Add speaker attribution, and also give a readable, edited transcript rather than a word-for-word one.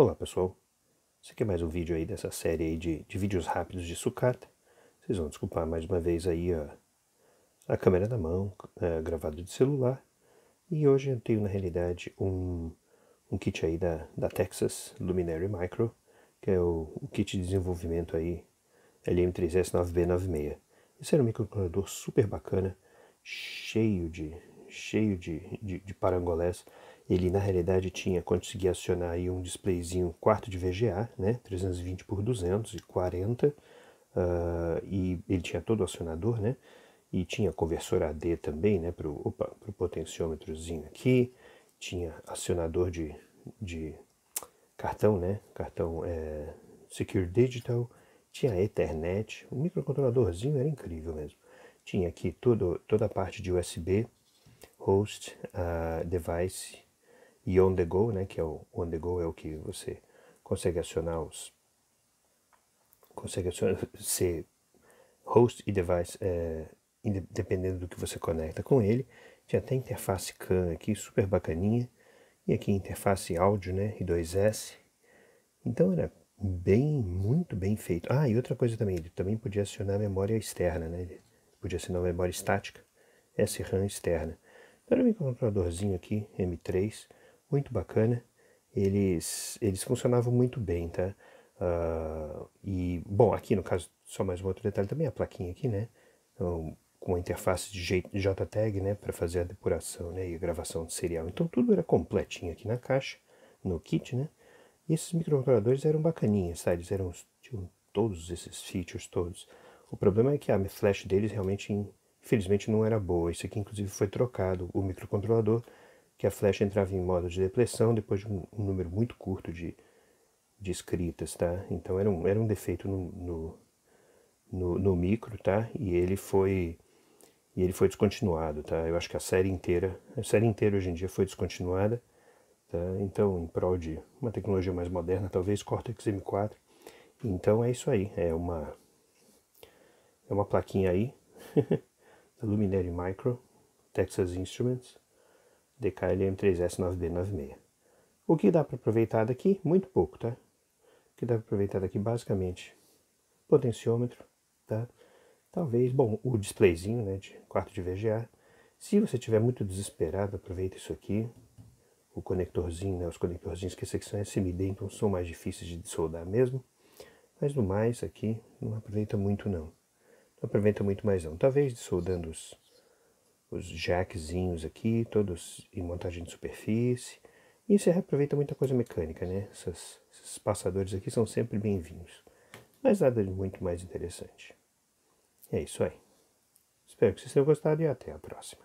Speaker 1: Olá pessoal, esse aqui é mais um vídeo aí dessa série aí de vídeos rápidos de sucata. Vocês vão desculpar mais uma vez aí a câmera na mão, gravado de celular. E hoje eu tenho na realidade um kit aí da Texas Luminary Micro, que é o kit de desenvolvimento aí LM3S9B96. Esse era um microcontrolador super bacana, cheio de parangolés. Ele na realidade conseguia acionar aí um displayzinho quarto de VGA, né, 320 por 240, e ele tinha todo o acionador, né, e tinha conversor AD também, né, pro potenciômetrozinho aqui, tinha acionador de cartão, né, cartão Secure Digital, tinha Ethernet, o microcontroladorzinho era incrível mesmo. Tinha aqui toda a parte de USB, host, device e on the go, né, que é o on the go é o que você consegue acionar ser host e device, dependendo do que você conecta com ele. Tinha até interface CAN aqui, super bacaninha, e aqui interface áudio, né, I2S. Então era muito bem feito. E outra coisa também, ele também podia acionar memória externa, né, ele podia acionar memória estática, SRAM externa. Então era um microcontroladorzinho aqui, M3, muito bacana. Eles funcionavam muito bem, tá? E, bom, aqui no caso, só mais um outro detalhe também, a plaquinha aqui, né? Então, com a interface de JTAG, né? Para fazer a depuração, né? E a gravação de serial. Então tudo era completinho aqui na caixa, no kit, né? E esses microcontroladores eram bacaninhas, tá? Eles tinham todos esses features todos. O problema é que a flash deles realmente, infelizmente, não era boa. Isso aqui, inclusive, foi trocado, o microcontrolador, que a flash entrava em modo de depressão depois de um número muito curto de escritas, tá? Então era um defeito no micro, tá? E ele foi descontinuado, tá? Eu acho que a série inteira hoje em dia foi descontinuada, tá? Então, em prol de uma tecnologia mais moderna, talvez Cortex M4. Então é isso aí, é uma plaquinha aí, da Luminary Micro, Texas Instruments, DK-LM3S9B96. O que dá para aproveitar daqui? Muito pouco, tá? O que dá para aproveitar daqui basicamente potenciômetro, tá? Talvez, bom, o displayzinho, né, de quarto de VGA. Se você estiver muito desesperado, aproveita isso aqui. O conectorzinho, né, os conectorzinhos que esse aqui são SMD, então são mais difíceis de soldar mesmo. Mas no mais aqui, não aproveita muito não. Não aproveita muito mais não. Talvez soldando os jackzinhos aqui, todos em montagem de superfície. E você reaproveita muita coisa mecânica, né? Esses passadores aqui são sempre bem-vindos. Mas nada de muito mais interessante. É isso aí. Espero que vocês tenham gostado e até a próxima.